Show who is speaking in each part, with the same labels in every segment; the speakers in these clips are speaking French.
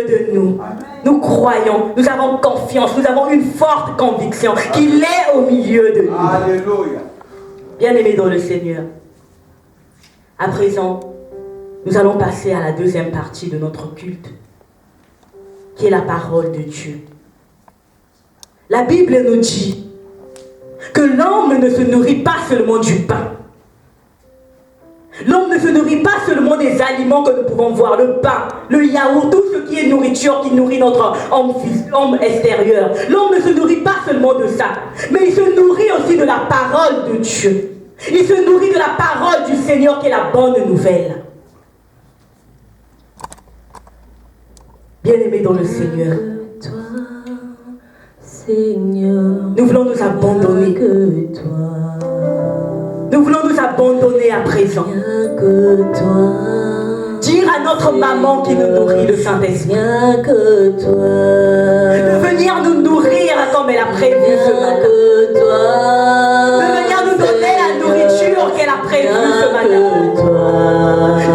Speaker 1: de nous. Nous croyons, nous avons confiance, nous avons une forte conviction qu'il est au milieu de nous.
Speaker 2: Alléluia.
Speaker 1: Bien-aimés dans le Seigneur, à présent, nous allons passer à la deuxième partie de notre culte, qui est la parole de Dieu. La Bible nous dit que l'homme ne se nourrit pas seulement du pain. L'homme ne se nourrit pas seulement des aliments que nous pouvons voir, le pain, le yaourt, tout ce qui est nourriture qui nourrit notre homme extérieur. L'homme ne se nourrit pas seulement de ça, mais il se nourrit aussi de la parole de Dieu. Il se nourrit de la parole du Seigneur qui est la bonne nouvelle. Bien-aimés dans le Seigneur, nous voulons nous abandonner. Nous voulons nous abandonner à présent. Dire à notre maman qui nous nourrit, le Saint-Esprit, de venir nous nourrir comme elle a prévu ce matin. De venir nous donner la nourriture qu'elle a prévue ce matin.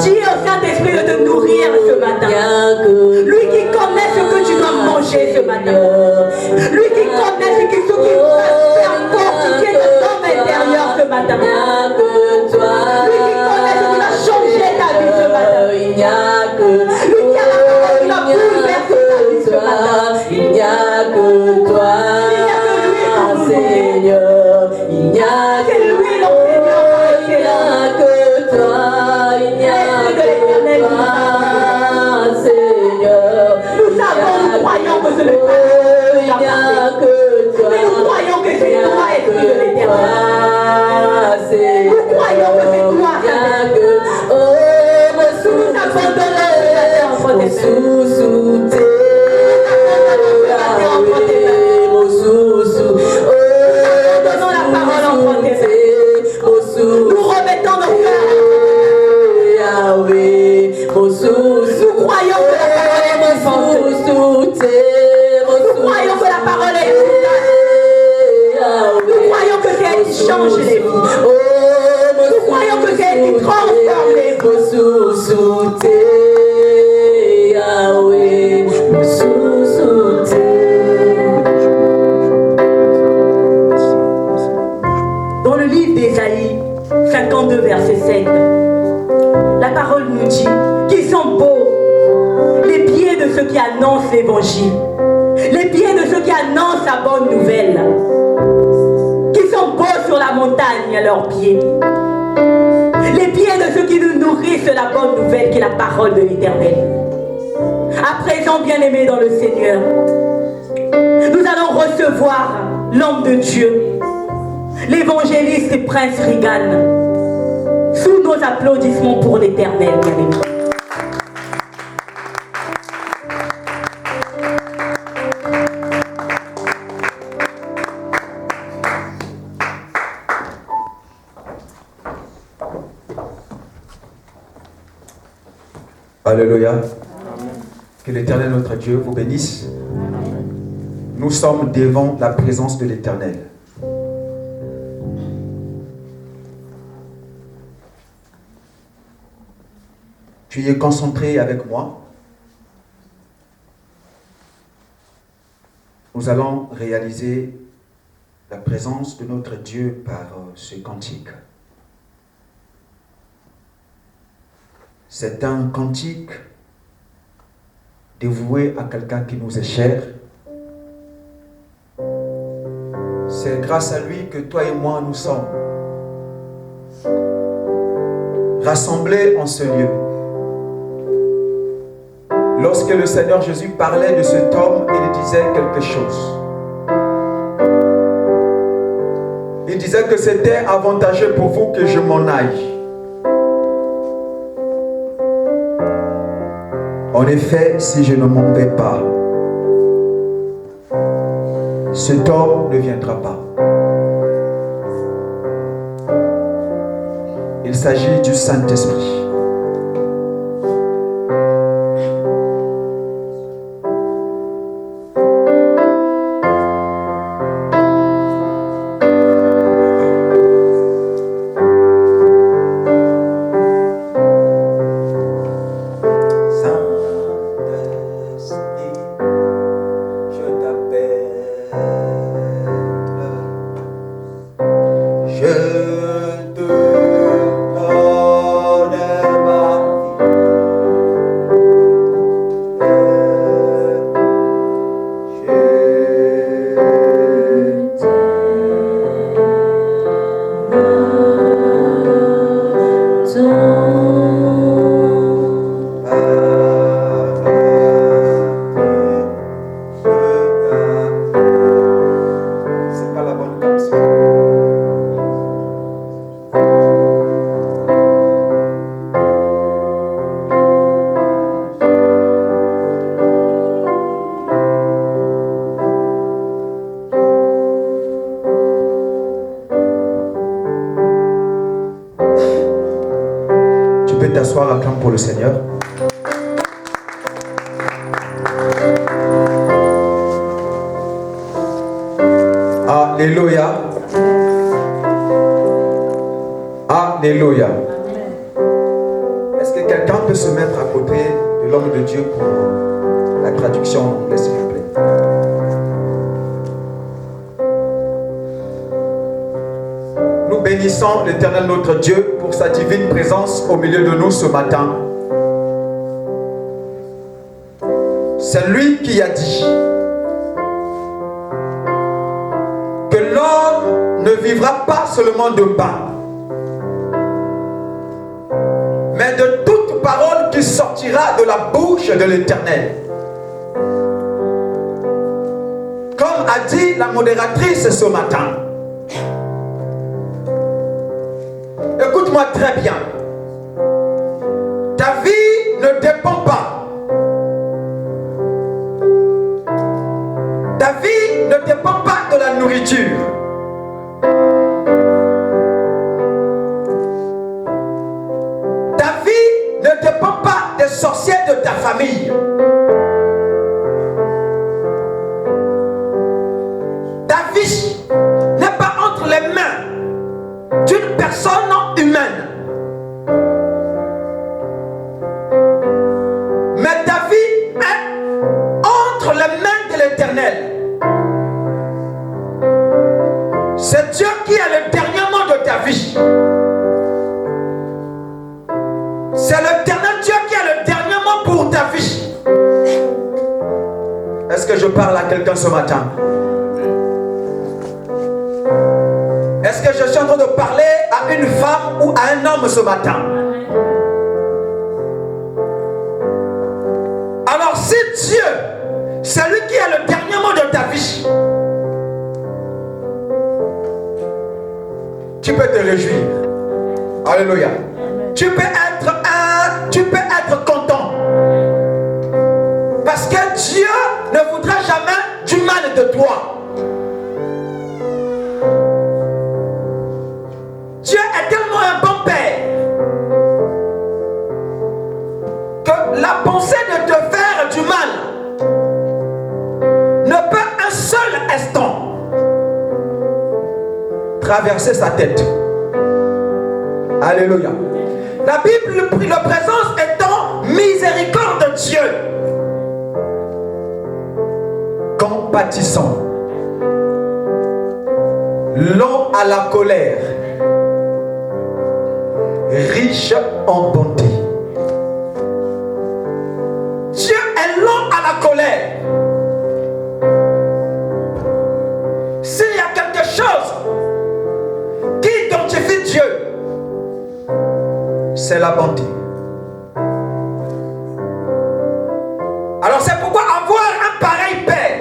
Speaker 1: Dis au Saint-Esprit de te nourrir ce matin. Lui qui connaît ce que tu dois manger ce matin. Lui qui connaît ce qui va faire fortifier ton homme intérieur ce matin. Lui qui connaît ce qui va changer ta vie ce matin. Lui qui a la parole qui va bouleverser ta vie ce matin.
Speaker 3: Il n'y a que toi, Seigneur. Il n'y a que lui, Seigneur. Il n'y a que toi. Il n'y a que toi, Seigneur.
Speaker 1: Nous savons, nous croyons que ce n'est pas.
Speaker 3: Il n'y a que toi.
Speaker 1: Mais nous croyons que c'est toi, Esprit de l'Éternel. Nous croyons que c'est toi, Saint-Esprit. Nous nous abandonnons ce matin en tes nous remettons nos cœurs. Nous croyons que la parole est vivante. Nous croyons que la parole est efficace. Nous croyons que c'est elle qui change les vies. Nous croyons que c'est elle qui transforme les vies. Dans le livre d'Ésaïe 52, verset 7, la parole nous dit qu'ils sont beaux, les pieds de ceux qui annoncent l'évangile, les pieds de ceux qui annoncent la bonne nouvelle, qui sont beaux sur la montagne à leurs pieds, les pieds de ceux qui nous nourrissent la bonne nouvelle qui est la parole de l'Éternel. À présent, bien-aimés dans le Seigneur, nous allons recevoir l'homme de Dieu, l'évangéliste et Prince Reagan, sous nos applaudissements pour l'Éternel, bien-aimés.
Speaker 2: Alléluia. Que l'Éternel notre Dieu vous bénisse. Nous sommes devant la présence de l'Éternel. Tu y es concentré avec moi. Nous allons réaliser la présence de notre Dieu par ce cantique. C'est un cantique dévoué à quelqu'un qui nous est cher. C'est grâce à lui que toi et moi nous sommes rassemblés en ce lieu. Lorsque le Seigneur Jésus parlait de cet homme, il disait quelque chose. Il disait que c'était avantageux pour vous que je m'en aille. En effet, si je ne m'en vais pas, cet homme ne viendra pas. Il s'agit du Saint-Esprit. l'acclame pour le Seigneur. Alléluia. Alléluia. Est-ce que quelqu'un peut se mettre à côté de l'homme de Dieu pour la traduction en anglais, s'il vous plaît? Nous bénissons l'Éternel notre Dieu pour sa divine présence au milieu de nous ce matin. C'est lui qui a dit que l'homme ne vivra pas seulement de pain, mais de toute parole qui sortira de la bouche de l'Éternel. Comme a dit la modératrice ce matin, écoute-moi très bien. Ta vie ne dépend pas. Ta vie ne dépend pas de la nourriture. Ta vie ne dépend pas des sorciers de ta famille. Ta vie n'est pas entre les mains d'une personne humaine. Mais ta vie est entre les mains de l'Éternel. C'est Dieu qui a le dernier mot de ta vie. C'est l'Éternel Dieu qui a le dernier mot pour ta vie. Est-ce que je parle à quelqu'un ce matin? Est-ce que je suis en train de parler à une femme ou à un homme ce matin? Alors si Dieu, c'est lui qui a le dernier mot de ta vie, tu peux te réjouir. Alléluia. Tu peux être content. Parce que Dieu ne voudra jamais du mal de toi. Dieu est tellement un bon Père que la pensée de te faire du mal ne peut un seul instant traverser sa tête. Alléluia. La Bible le présence étant miséricorde de Dieu, compatissant, lent à la colère, riche en bonté. Dieu est lent à la colère. S'il y a quelque chose qui identifie Dieu, c'est la bonté. Alors c'est pourquoi avoir un pareil Père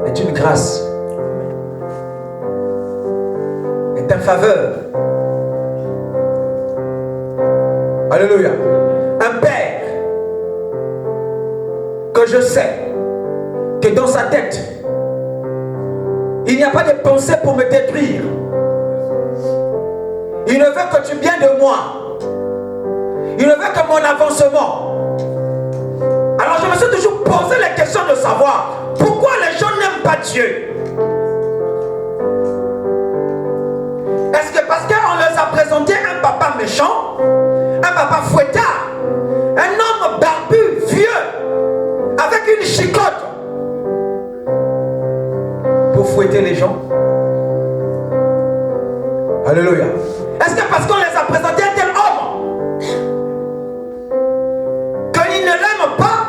Speaker 2: est une grâce, est une faveur. Alléluia. Un Père que je sais que dans sa tête il n'y a pas de pensée pour me détruire. Il ne veut que du bien de moi. Il ne veut que mon avancement. Alors je me suis toujours posé la question de savoir pourquoi les gens n'aiment pas Dieu. Est-ce que parce qu'on les a présenté un papa méchant, un papa fouettard, un homme barbu, vieux, avec une chicotte pour fouetter les gens? Alléluia. Est-ce que parce qu'on les a présentés un tel homme qu'ils ne l'aiment pas?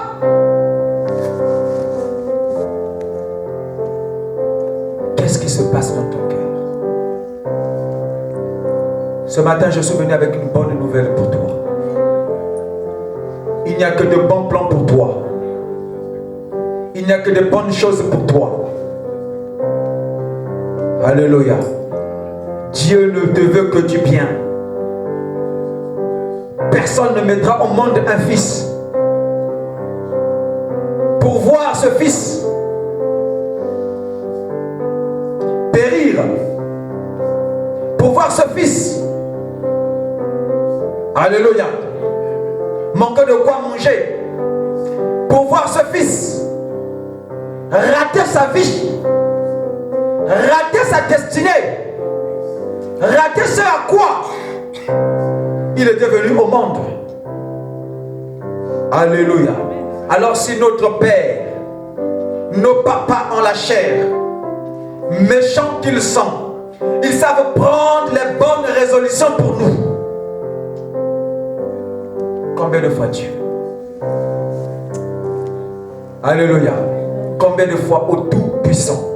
Speaker 2: Qu'est-ce qui se passe dans ton cœur? Ce matin, je suis venu avec une bonne nouvelle pour toi. Il n'y a que de bons plans pour toi. Il n'y a que de bonnes choses pour toi. Alléluia. Dieu ne te veut que du bien. Personne ne mettra au monde un fils pour voir ce fils périr Alléluia. Manquer de quoi manger. Pour voir ce fils rater sa vie, rater sa destinée, rater ce à quoi il était venu au monde. Alléluia. Alors si notre Père, nos papas en la chair, méchants qu'ils sont, ils savent prendre les bonnes résolutions pour nous. Combien de fois Dieu? Alléluia. Combien de fois au Tout-Puissant?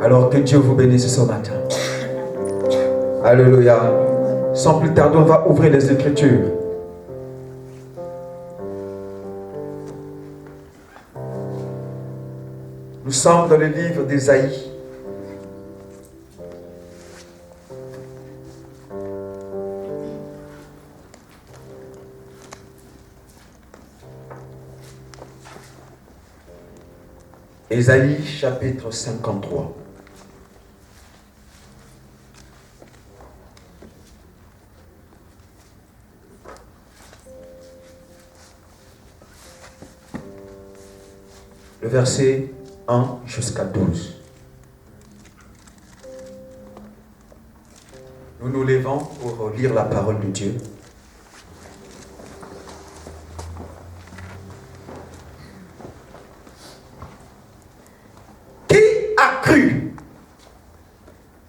Speaker 2: Alors que Dieu vous bénisse ce matin. Alléluia. Sans plus tarder, on va ouvrir les Écritures. Nous sommes dans le livre d'Ésaïe. Ésaïe chapitre 53. Le verset 1 jusqu'à 12. Nous nous levons pour lire la parole de Dieu. Qui a cru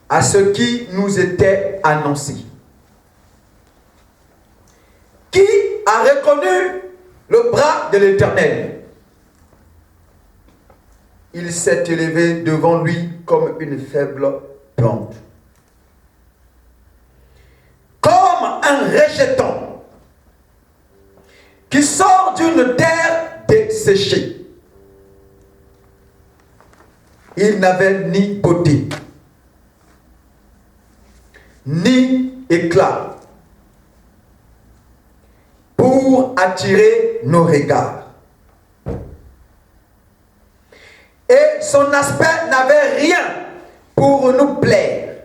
Speaker 2: à ce qui nous était annoncé? Qui a reconnu le bras de l'Éternel? Il s'est élevé devant lui comme une faible plante. Comme un rejeton qui sort d'une terre desséchée. Il n'avait ni beauté, ni éclat pour attirer nos regards. Et son aspect n'avait rien pour nous plaire.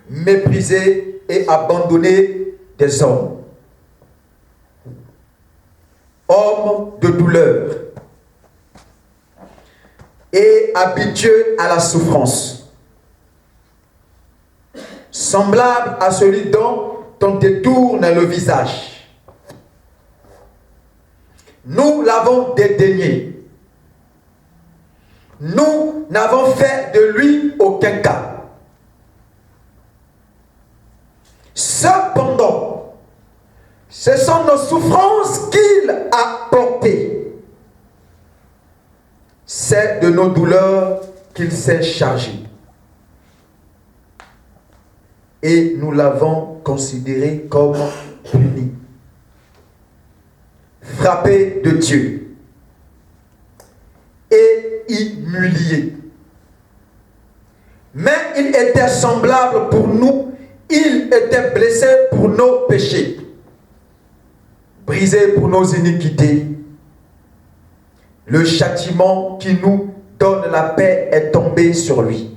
Speaker 2: Méprisé et abandonné des hommes. Homme de douleur. Et habitué à la souffrance. Semblable à celui dont on détourne le visage. Nous l'avons dédaigné. Nous n'avons fait de lui aucun cas. Cependant, ce sont nos souffrances qu'il a portées. C'est de nos douleurs qu'il s'est chargé. Et nous l'avons considéré comme puni. Frappé de Dieu et humilié. Mais il était semblable pour nous, il était blessé pour nos péchés, brisé pour nos iniquités. Le châtiment qui nous donne la paix est tombé sur lui.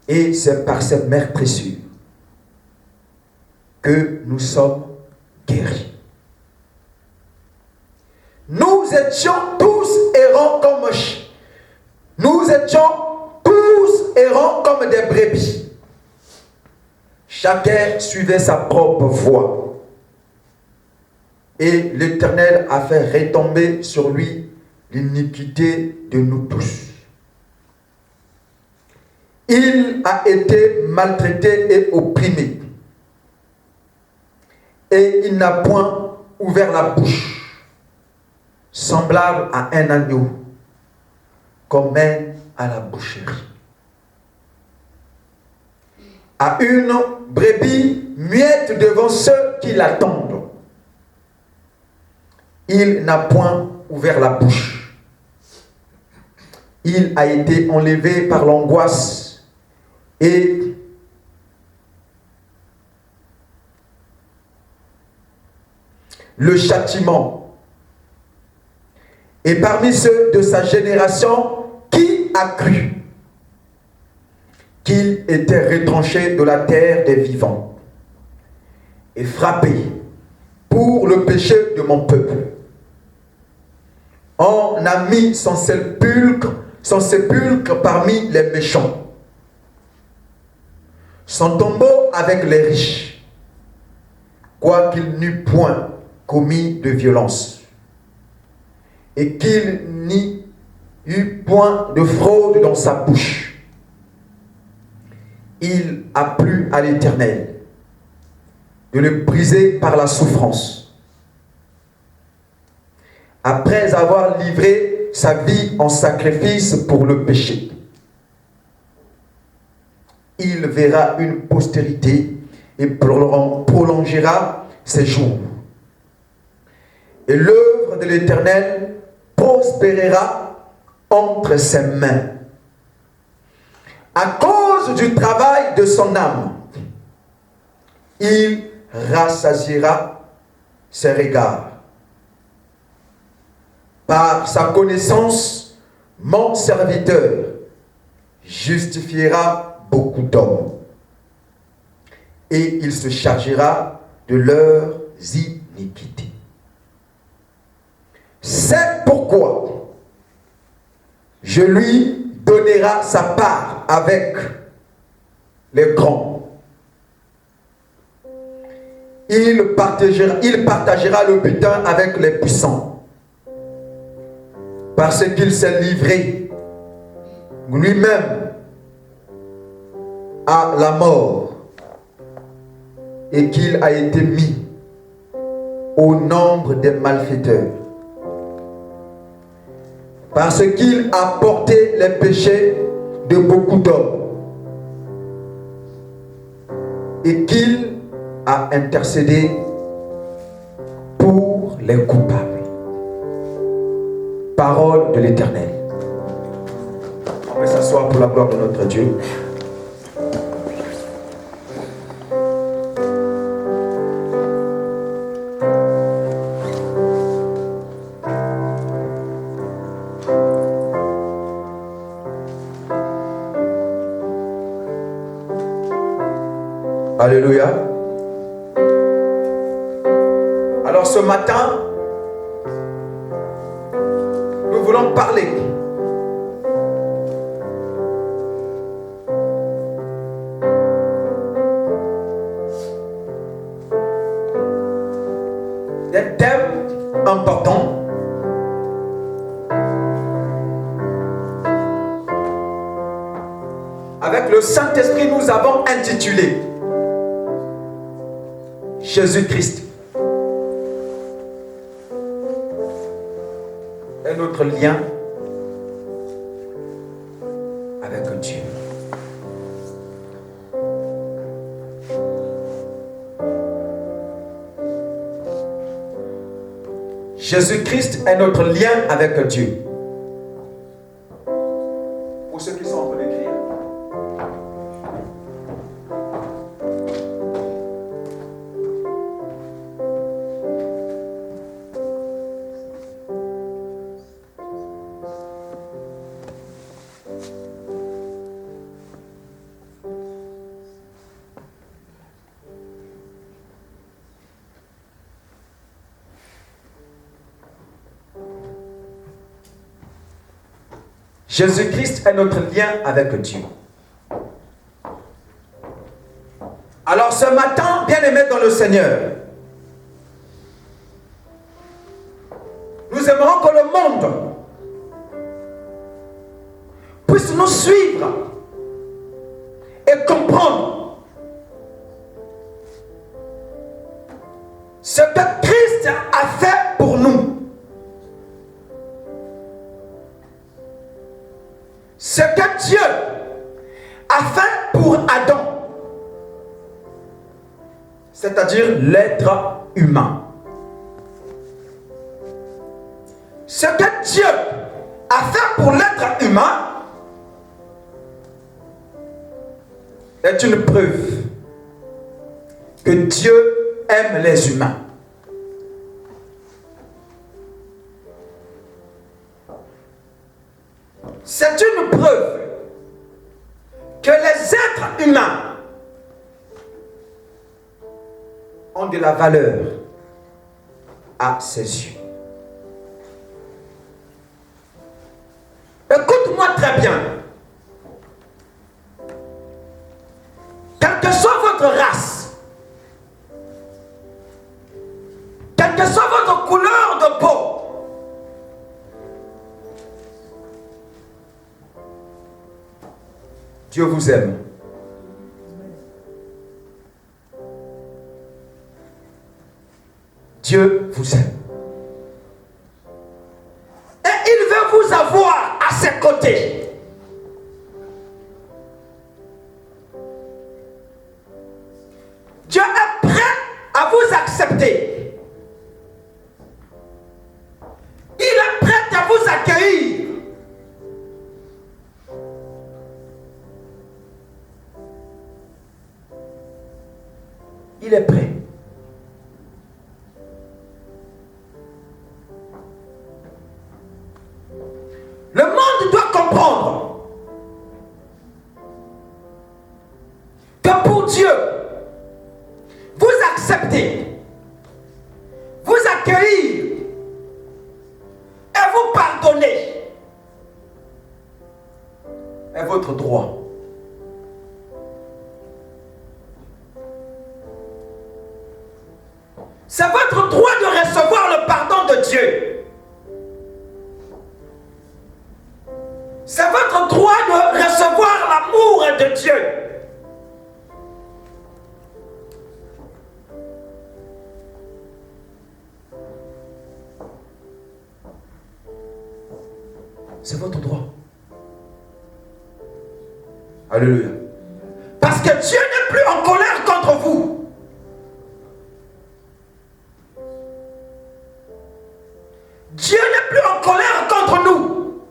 Speaker 2: Et c'est par ses meurtrissures que nous sommes guéris. Nous étions tous errants comme des brebis. Chacun suivait sa propre voie. Et l'Éternel a fait retomber sur lui l'iniquité de nous tous. Il a été maltraité et opprimé. Et il n'a point ouvert la bouche. Semblable à un agneau qu'on mène à la boucherie. À une brebis muette devant ceux qui l'attendent. Il n'a point ouvert la bouche. Il a été enlevé par l'angoisse et le châtiment. Et parmi ceux de sa génération, qui a cru? qu'il était retranché de la terre des vivants et frappé pour le péché de mon peuple. On a mis son sépulcre parmi les méchants, son tombeau avec les riches, quoiqu'il n'eût point commis de violence, et qu'il n'y eut point de fraude dans sa bouche. Il a plu à l'Éternel de le briser par la souffrance, après avoir livré sa vie en sacrifice pour le péché. Il verra une postérité et prolongera ses jours. Et l'œuvre de l'Éternel prospérera entre ses mains. À cause du travail de son âme, il rassasiera ses regards. Par sa connaissance, mon serviteur justifiera beaucoup d'hommes, et il se chargera de leurs iniquités. C'est pourquoi je lui donnerai sa part avec les grands. Il partagera le butin avec les puissants, parce qu'il s'est livré lui-même à la mort et qu'il a été mis au nombre des malfaiteurs, parce qu'il a porté les péchés de beaucoup d'hommes et qu'il a intercédé pour les coupables. Parole de l'Éternel. On peut s'asseoir pour la gloire de notre Dieu. Alléluia. Alors ce matin, nous voulons parler d'un thème important avec le Saint-Esprit. Nous avons intitulé Jésus-Christ est notre lien avec Dieu. Jésus-Christ est notre lien avec Dieu. Pour ceux qui sont en train d'écrire, Jésus-Christ est notre lien avec Dieu. Alors ce matin, bien-aimés dans le Seigneur, nous aimerons que le monde puisse nous suivre et comprendre ce que Christ a fait pour nous. Ce que Dieu a fait pour Adam, c'est-à-dire l'être humain. Ce que Dieu a fait pour l'être humain est une preuve que Dieu aime les humains. C'est une preuve que les êtres humains ont de la valeur à ses yeux. Écoute-moi très bien. Quelle que soit votre race, quelle que soit votre couleur de peau, Dieu vous aime. Dieu vous aime. Et il veut vous avoir à ses côtés. Dieu est prêt à vous accepter. Il est prêt à vous accueillir. Il est prêt. Le monde doit comprendre que pour Dieu, vous accepter, vous accueillir et vous pardonner est votre droit. C'est votre droit de recevoir le pardon de Dieu. C'est votre droit de recevoir l'amour de Dieu. C'est votre droit. Alléluia. Parce que Dieu n'est plus en colère contre vous. Dieu n'est plus en colère contre nous.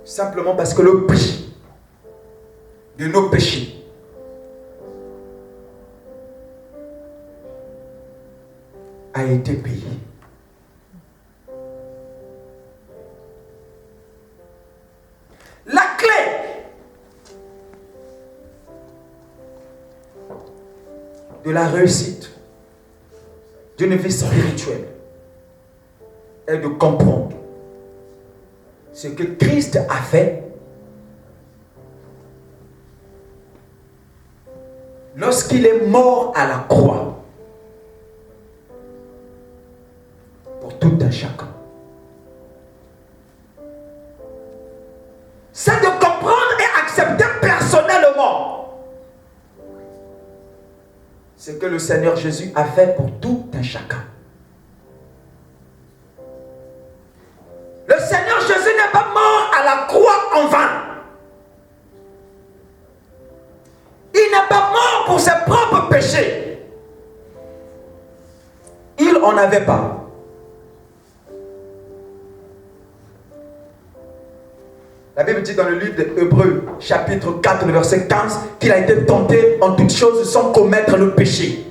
Speaker 2: Simplement parce que le prix de nos péchés a été payé. La clé de la réussite d'une vie spirituelle est de comprendre ce que Christ a fait lorsqu'il est mort à la croix pour tout un chacun. C'est de comprendre et accepter personnellement ce que le Seigneur Jésus a fait pour tout un chacun. Le Seigneur Jésus n'est pas mort à la croix en vain. Il n'est pas mort pour ses propres péchés. Il n'en avait pas. La Bible dit dans le livre de Hébreux, chapitre 4, verset 15, qu'il a été tenté en toutes choses sans commettre le péché.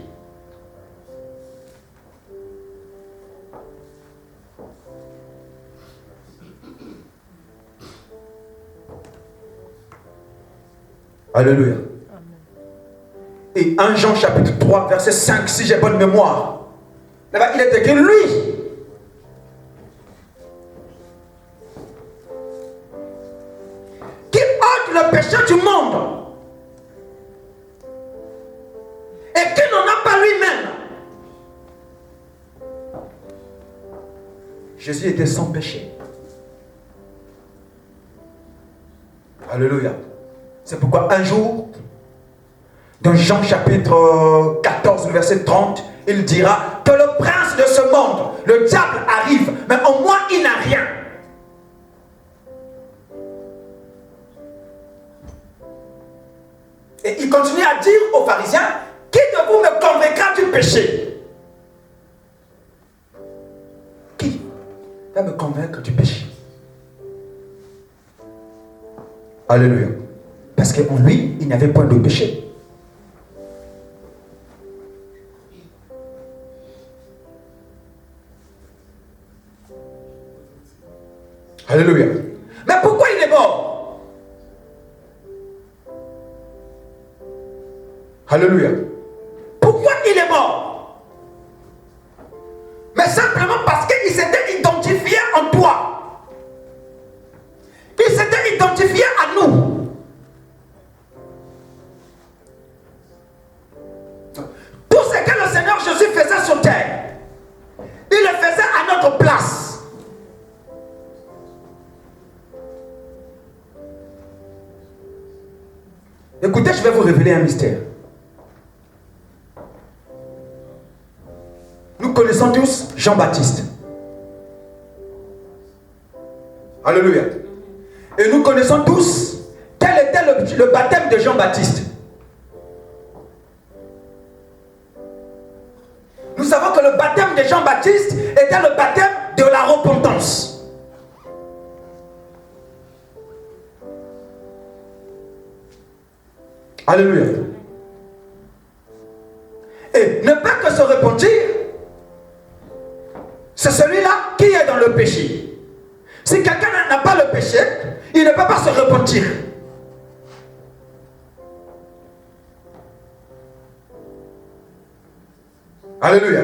Speaker 2: Alléluia. Et 1 Jean chapitre 3, verset 5, si j'ai bonne mémoire, là-bas il est écrit, lui, qui ôte le péché du monde et qui n'en a pas lui-même. Jésus était sans péché. Alléluia. C'est pourquoi un jour, dans Jean chapitre 14, verset 30, il dira que le prince de ce monde, le diable, arrive, mais au moins il n'a rien. Et il continue à dire aux pharisiens, qui de vous me convaincra du péché? Qui va me convaincre du péché? Alléluia. Parce qu'en lui, il n'y avait point de péché. Alléluia. Mais pourquoi il est mort? Alléluia. Pourquoi il est mort? Mais simplement parce qu'il s'était identifié en toi. Il s'était identifié à nous. Tout ce que le Seigneur Jésus faisait sur terre, il le faisait à notre place. Écoutez, je vais vous révéler un mystère. Nous connaissons tous Jean-Baptiste. Alléluia. Et nous connaissons tous quel était le baptême de Jean-Baptiste. Nous savons que le baptême de Jean-Baptiste était le baptême de la repentance. Alléluia. Et ne pas que se repentir, c'est celui-là qui est dans le péché. Si quelqu'un n'a pas le péché, il ne peut pas se repentir. Alléluia.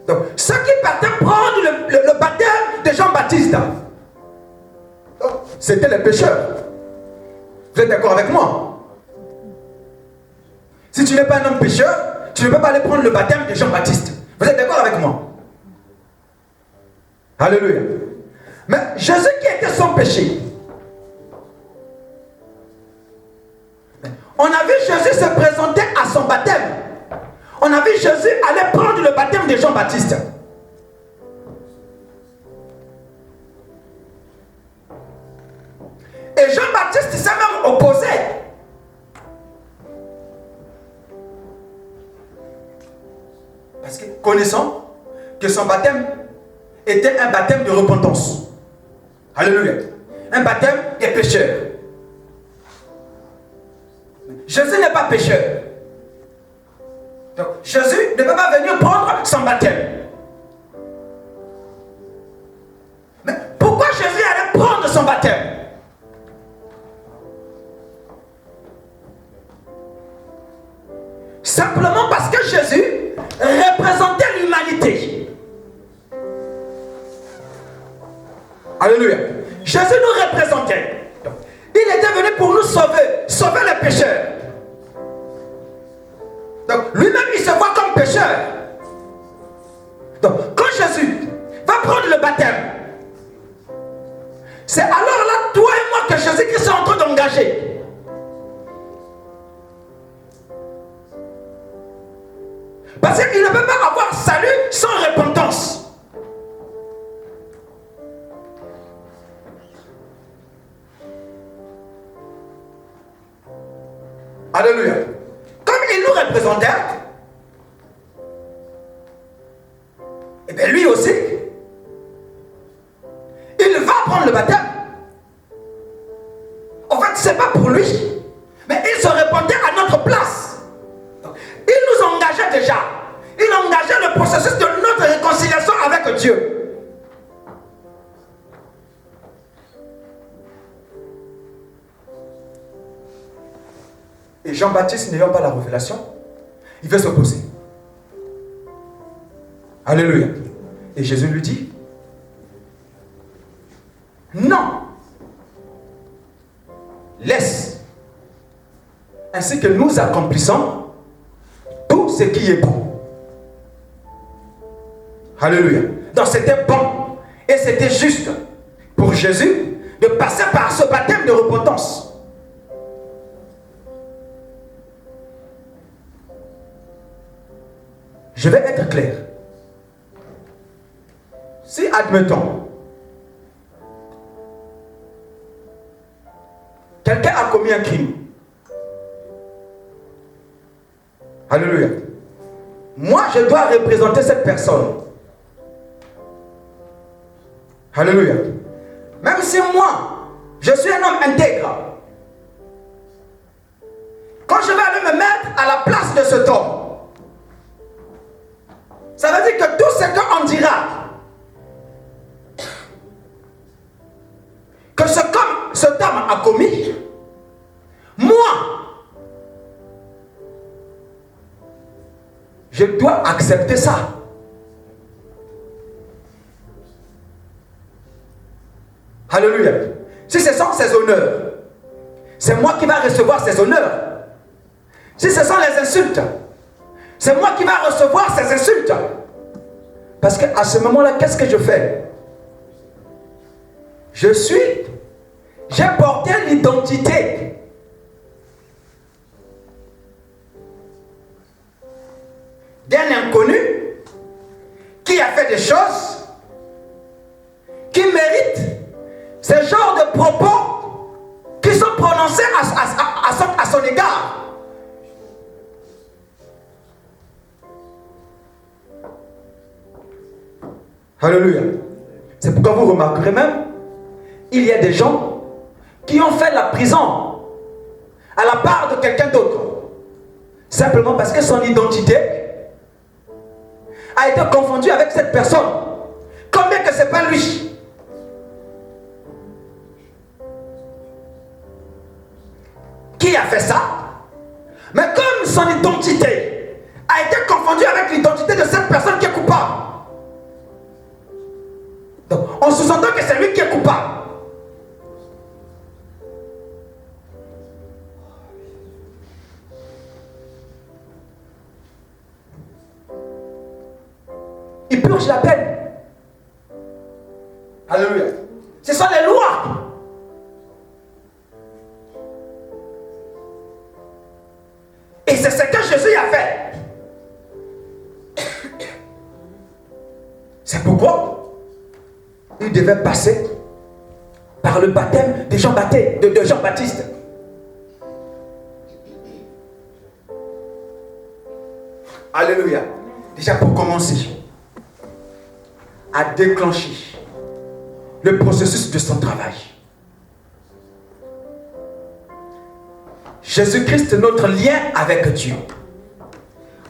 Speaker 2: Donc, ceux qui partaient prendre le baptême de Jean-Baptiste, c'était les pécheurs. Vous êtes d'accord avec moi? Si tu n'es pas un homme pécheur, tu ne peux pas aller prendre le baptême de Jean-Baptiste. Vous êtes d'accord avec moi? Alléluia. Mais Jésus qui était sans péché, on a vu Jésus se présenter à son baptême. On a vu Jésus aller prendre le baptême de Jean-Baptiste. Et Jean-Baptiste s'est même opposé. Parce que connaissant que son baptême était un baptême de repentance. Alléluia. Un baptême des pécheurs. Jésus n'est pas pécheur. Donc Jésus ne peut pas venir prendre son baptême. Mais pourquoi Jésus allait prendre son baptême? Simplement parce que Jésus représentait l'humanité. Alléluia. Jésus nous représentait. Il était venu pour nous sauver les pécheurs. Donc lui-même il se voit comme pécheur. Donc quand Jésus va prendre le baptême, c'est alors là, toi et moi, que Jésus-Christ est en train d'engager. Parce qu'il ne peut pas avoir salut sans repentance. Alléluia. Comme il nous représentait, et bien lui aussi, il va prendre le baptême. En fait, ce n'est pas pour lui, mais il se répandait à notre place. Donc, il nous engageait déjà. Il engageait le processus de notre réconciliation avec Dieu. Et Jean-Baptiste, n'ayant pas la révélation, il veut s'opposer. Alléluia. Et Jésus lui dit, non, laisse, ainsi que nous accomplissons tout ce qui est bon. Alléluia. Donc c'était bon et c'était juste pour Jésus de passer par ce baptême de repentance. Je vais être clair. Si, admettons, quelqu'un a commis un crime. Alléluia. Moi, je dois représenter cette personne. Alléluia. Même si moi, je suis un homme intègre, quand je vais aller me mettre à la place de cet homme, ça veut dire que tout ce qu'on dira, que ce cet homme a commis, moi, je dois accepter ça. Alléluia. Si ce sont ses honneurs, c'est moi qui vais recevoir ses honneurs. Si ce sont les insultes, c'est moi qui vais recevoir ces insultes. Parce qu'à ce moment-là, qu'est-ce que je fais? J'ai porté l'identité d'un inconnu qui a fait des choses qui méritent ce genre de propos qui sont prononcés à son égard. Alléluia. C'est pourquoi vous remarquerez même, il y a des gens qui ont fait la prison à la part de quelqu'un d'autre. Simplement parce que son identité a été confondue avec cette personne. Combien que c'est pas lui. Qui a fait ça? Mais comme son identité a été confondue avec l'identité de cette personne qui est coupable, donc on sous-entend que c'est lui qui est coupable. Il purge la peine. Alléluia. Ce sont les lois. Et c'est ce que Jésus a fait. C'est pourquoi il devait passer par le baptême de Jean-Baptiste. Alléluia. Déjà pour commencer à déclencher le processus de son travail. Jésus-Christ est notre lien avec Dieu.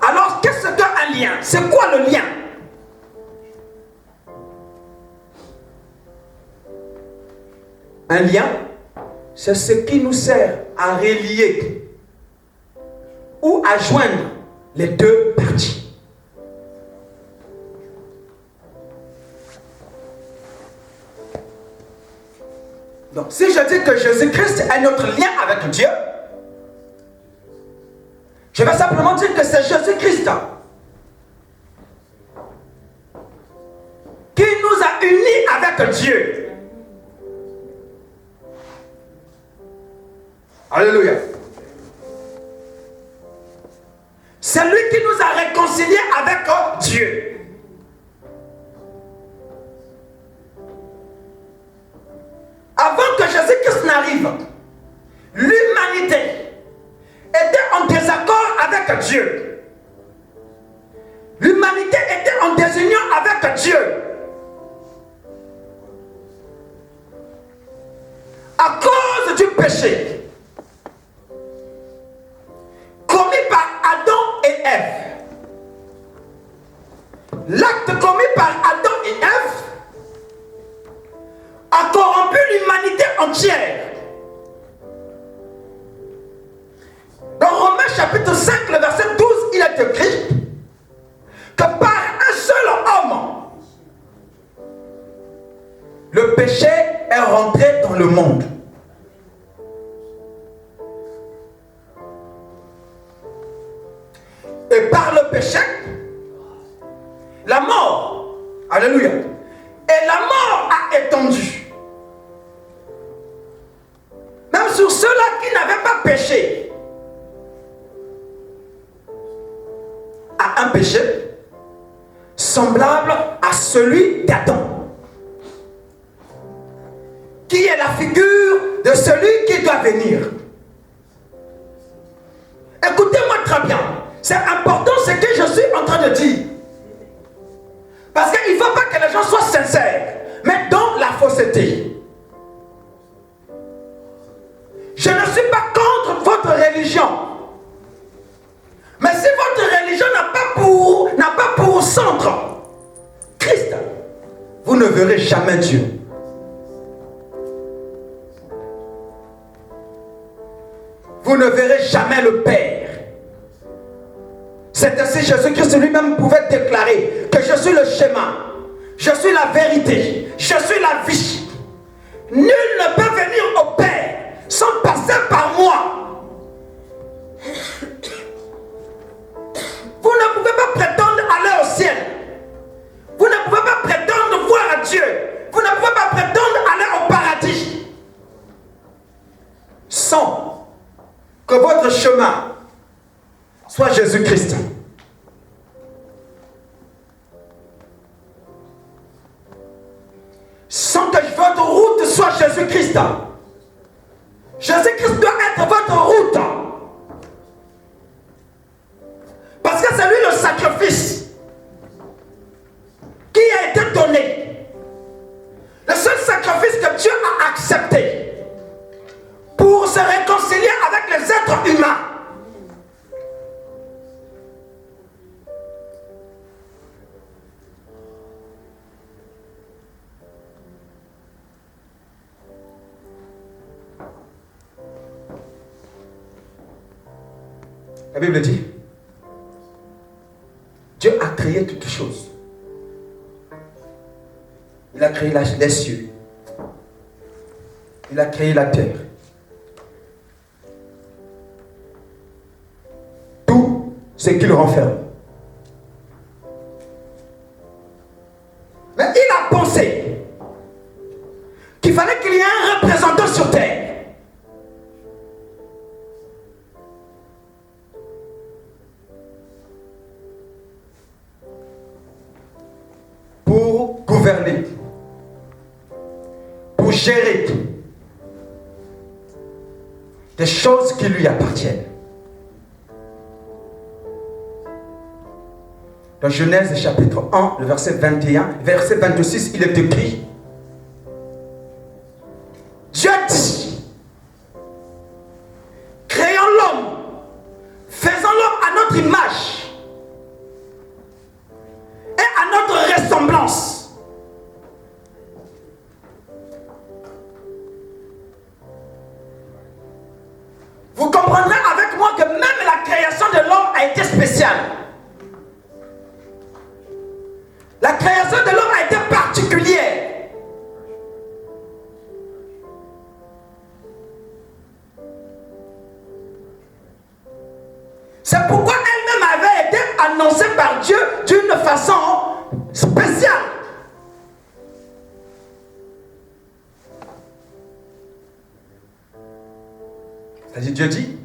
Speaker 2: Alors, qu'est-ce qu'un lien? C'est quoi le lien? Un lien, c'est ce qui nous sert à relier ou à joindre les deux parties. Donc, si je dis que Jésus-Christ est notre lien avec Dieu, je vais simplement dire que c'est Jésus-Christ qui nous a unis avec Dieu. Alléluia. C'est lui qui nous a réconciliés avec Dieu. Avant que Jésus-Christ n'arrive, l'humanité était en désaccord avec Dieu. L'humanité était en désunion avec Dieu. À cause du péché commis par Adam et Ève. L'acte commis par Adam et Ève a corrompu l'humanité entière. Dans Romains chapitre 5, le verset 12, il est écrit que par un seul homme, le péché est rentré dans le monde. Et par le péché, la mort, alléluia, et la mort a étendu. Même sur ceux-là qui n'avaient pas péché, à un péché semblable à celui d'Adam, qui est la figure de celui qui doit venir. Écoutez-moi très bien, c'est important ce que je suis en train de dire. Parce qu'il ne faut pas que les gens soient sincères, mais dans la fausseté. Je ne suis pas contre votre religion. Mais si votre religion n'a pas pour centre Christ, vous ne verrez jamais Dieu. vous ne verrez jamais le Père. C'est ainsi Jésus-Christ lui-même pouvait déclarer que je suis le chemin, je suis la vérité, je suis la vie. Nul ne peut venir au Père sans passer par moi. Vous ne pouvez pas prétendre aller au ciel. Vous ne pouvez pas prétendre voir à Dieu. Vous ne pouvez pas prétendre aller au paradis sans que votre chemin soit Jésus-Christ. Sans que votre route soit Jésus-Christ. Jésus-Christ doit être votre route. Parce que c'est lui le sacrifice qui a été donné. Le seul sacrifice que Dieu a accepté pour se réconcilier avec les êtres humains. La Bible dit, Dieu a créé quelque chose. Il a créé les cieux. Il a créé la terre. Tout ce qui le renferme. Mais il a pensé qu'il fallait qu'il y ait un représentant sur terre. Pour gouverner, pour gérer des choses qui lui appartiennent. Dans Genèse chapitre 1, le verset 21, verset 26, il est écrit, Dieu dit, créons l'homme, faisons l'homme à notre image et à notre ressemblance. Vous comprendrez avec moi que même la création de l'homme a été spéciale. La création de l'homme a été particulière. C'est pourquoi elle-même avait été annoncée par Dieu d'une façon spéciale. C'est-à-dire Dieu dit,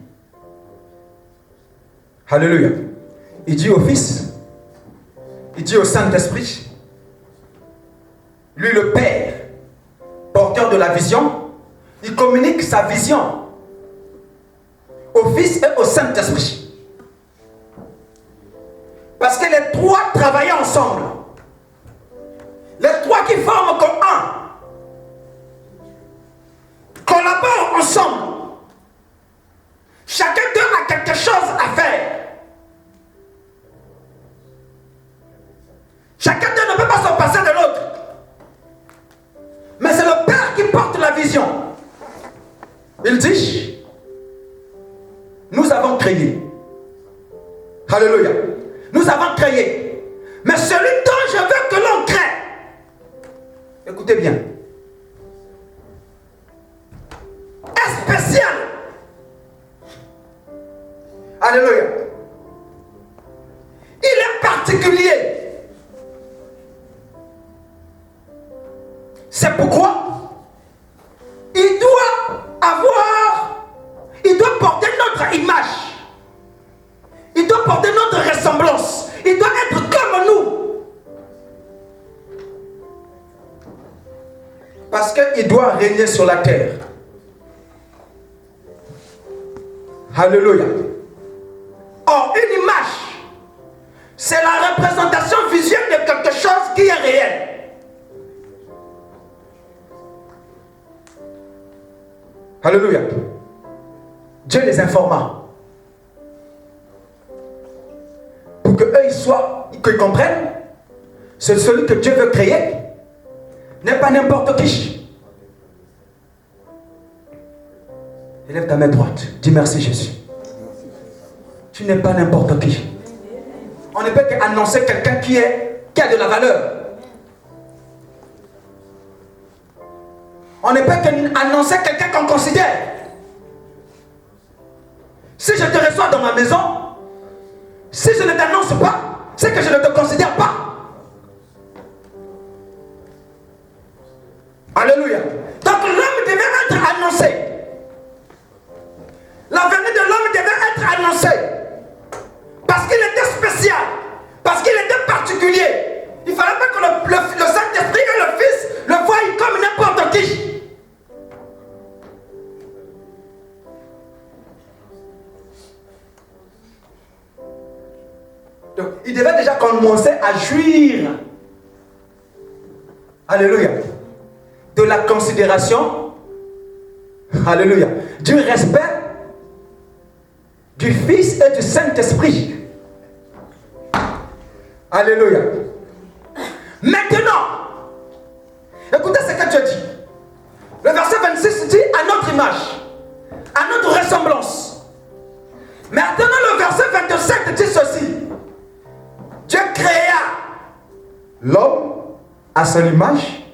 Speaker 2: Alléluia, il dit au Fils, il dit au Saint-Esprit, lui le Père, porteur de la vision, il communique sa vision au Fils et au Saint-Esprit. Parce que les trois travaillaient ensemble. Les trois qui forment comme un collaborent ensemble. Chacun d'eux a quelque chose à faire. Chacun d'eux ne peut pas se passer de l'autre. Mais c'est le Père qui porte la vision. Il dit, nous avons créé. Alléluia. Nous avons créé. Mais celui dont je veux que l'on crée, écoutez bien, est spécial. Alléluia. Il est particulier. C'est pourquoi il doit porter notre image. Il doit porter notre ressemblance. Il doit être comme nous. Parce qu'il doit régner sur la terre. Alléluia. Or, une image, c'est la représentation visuelle de quelque chose qui est réel. Alléluia. Dieu les informa. Pour que eux qu'ils comprennent, c'est celui que Dieu veut créer, n'est pas n'importe qui. Élève ta main droite. Dis merci Jésus. Tu n'es pas n'importe qui. On ne peut qu'annoncer quelqu'un qui a de la valeur. On ne peut qu'annoncer quelqu'un qu'on considère. Si je te reçois dans ma maison, si je ne t'annonce pas, c'est que je ne te considère pas. Alléluia. Donc l'homme devait être annoncé. La venue de l'homme devait être annoncée. Parce qu'il était spécial. Parce qu'il était particulier. Il ne fallait pas que le Saint-Esprit et le Fils le voient comme n'importe qui. Donc, il devait déjà commencer à jouir. Alléluia. De la considération. Alléluia. Du respect du Fils et du Saint-Esprit. Alléluia. Maintenant, écoutez ce que Dieu dit. Le verset 26 dit à notre image, à notre ressemblance. Maintenant, le verset 27 dit ceci. Dieu créa l'homme à son image.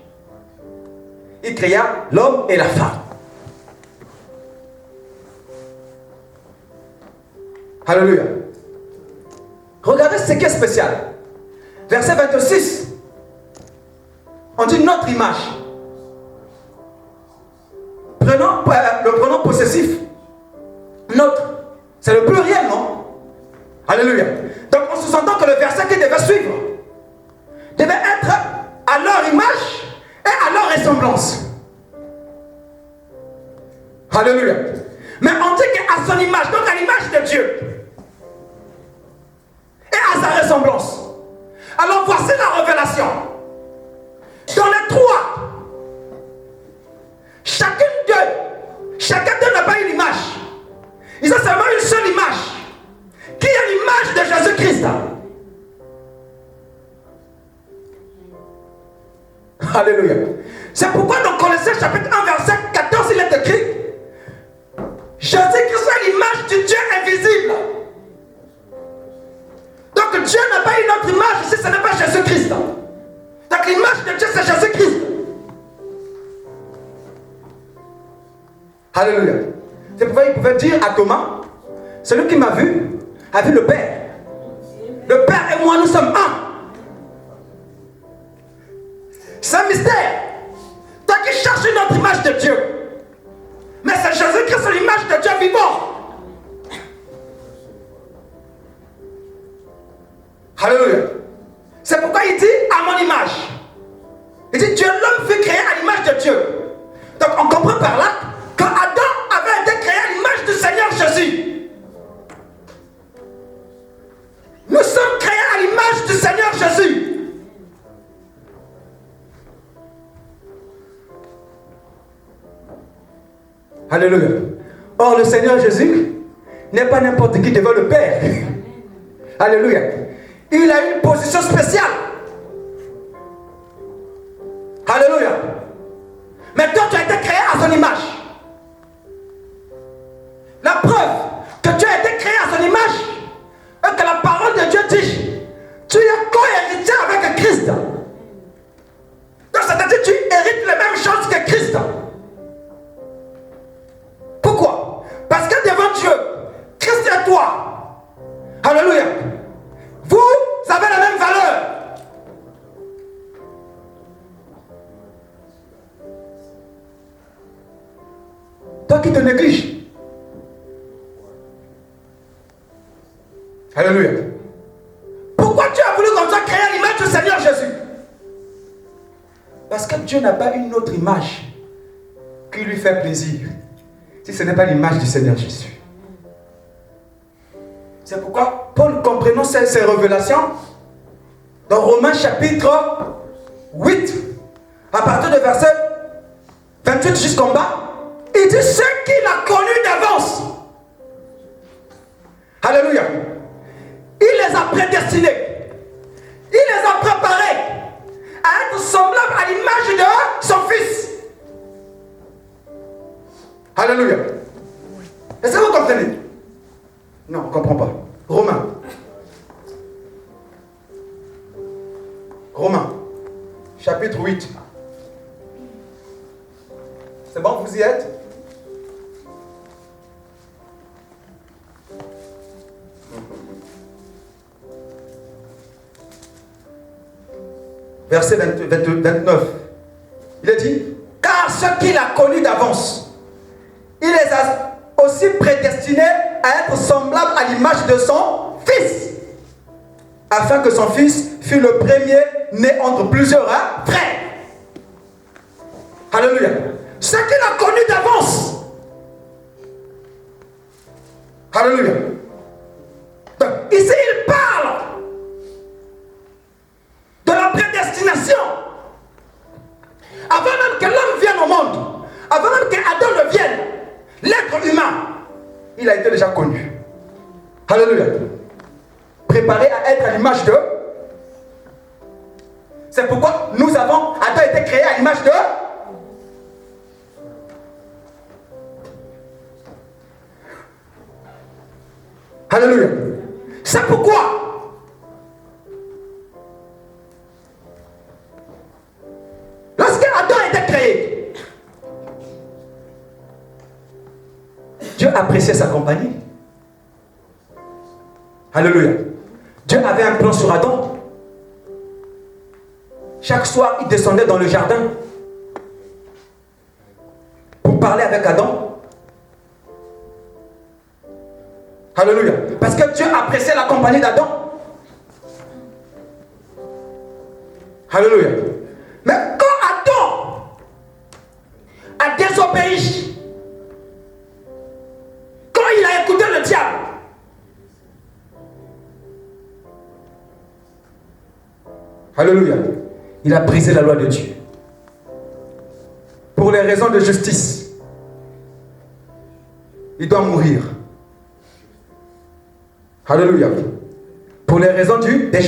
Speaker 2: Il créa l'homme et la femme. Alléluia. Regardez ce qui est spécial. Verset 26. On dit notre image. Prenons le pronom possessif. Notre. C'est le pluriel, non? Alléluia. Donc on sous-entend que le verset qui devait suivre devait être à leur image et à leur ressemblance. Alléluia. Mais on dit qu'à son image, donc à l'image de Dieu et à sa ressemblance. Alors voici la révélation. Dans les trois, chacun d'eux n'a pas une image. Ils ont seulement une seule image, qui est l'image de Jésus-Christ. Alléluia. C'est pourquoi dans Colossiens chapitre 1 verset 14 il est écrit: Jésus-Christ est l'image du Dieu invisible. Donc Dieu n'a pas une autre image si ce n'est pas Jésus-Christ. Donc l'image de Dieu c'est Jésus-Christ. Alléluia. C'est pourquoi il pouvait dire à Thomas: celui qui m'a vu a vu le Père. Le Père et moi nous sommes un. C'est un mystère. Toi qui cherches une autre image de Dieu, mais c'est Jésus-Christ, c'est l'image de Dieu vivant. Alléluia. C'est pourquoi il dit à mon image. Il dit Dieu, l'homme fut créé à l'image de Dieu. Donc on comprend par là que Adam avait été créé à l'image du Seigneur Jésus. Nous sommes créés à l'image du Seigneur Jésus. Alléluia. Or le Seigneur Jésus n'est pas n'importe qui devant le Père. Alléluia. Il a une position spéciale. Alléluia. Mais toi tu as été créé à son image. La preuve que tu as été créé à son image est que la parole de Dieu dit: tu es co-héritier avec Christ. Donc c'est-à-dire tu hérites les mêmes choses que Christ. Pourquoi? Parce que devant Dieu, Christ et toi, alléluia, vous avez la même valeur. Toi qui te négliges. Alléluia. Pourquoi Dieu a voulu comme ça créer l'image du Seigneur Jésus? Parce que Dieu n'a pas une autre image qui lui fait plaisir si ce n'est pas l'image du Seigneur Jésus. C'est pourquoi Paul, comprenant ces révélations, dans Romains chapitre 8, à partir de verset 28 jusqu'en bas, il dit ceux qu'il a connus d'avance. Alléluia. Il les a prédestinés. Il les a préparés à être semblables à l'image de son Fils. Alléluia. venez. Non, on ne comprend pas. Romains. Romains, chapitre 8. C'est bon, vous y êtes? Verset 29. Il est dit, car ce qu'il a connu d'avance, il les a aussi prédestinés à être semblables à l'image de son Fils, afin que son Fils fût le premier né entre plusieurs frères. Alléluia. Ce qu'il a connu d'avance. Alléluia. Donc, ici, il parle de la prédestination. Avant même que l'homme vienne au monde, avant même qu'Adam ne vienne, l'être humain, il a été déjà connu. Alléluia. Préparé à être à l'image de. C'est pourquoi nous avons, Adam a été créé à l'image de. Alléluia. C'est pourquoi lorsque Adam a été créé, Dieu appréciait sa compagnie. Alléluia. Dieu avait un plan sur Adam. Chaque soir, il descendait dans le jardin pour parler avec Adam. Alléluia. Parce que Dieu appréciait la compagnie d'Adam. Alléluia. Mais quand Adam a désobéi, quand il a écouté le diable, alléluia, il a brisé la loi de Dieu. Pour les raisons de justice, il doit mourir. Alléluia. Pour les raisons de la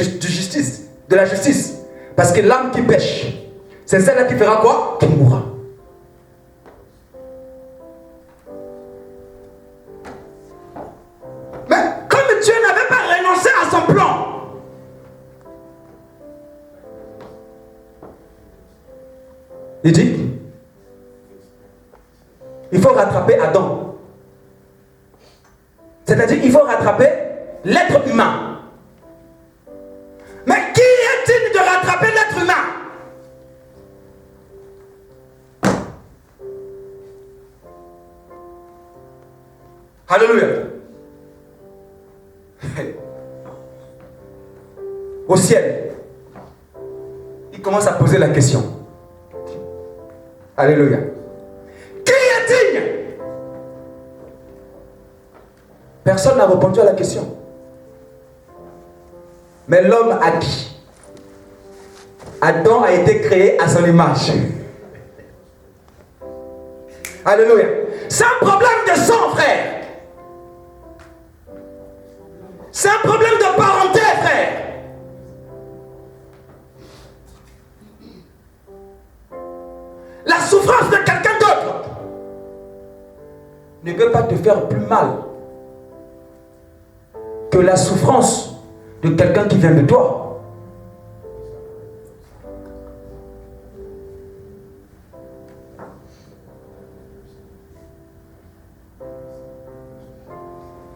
Speaker 2: justice. Parce que l'âme qui pêche, c'est celle-là qui fera quoi? Qui mourra. Mais comme Dieu n'avait pas renoncé à son plan, il dit, il faut rattraper Adam. C'est-à-dire, il faut rattraper l'être humain. Mais qui est digne de rattraper l'être humain? Alléluia. Au ciel, il commence à poser la question. Alléluia. Qui est digne? Personne n'a répondu à la question. Mais l'homme a dit, Adam a été créé à son image. Alléluia. C'est un problème de sang, frère. C'est un problème de parenté, frère. La souffrance de quelqu'un d'autre ne peut pas te faire plus mal que la souffrance de quelqu'un qui vient de toi.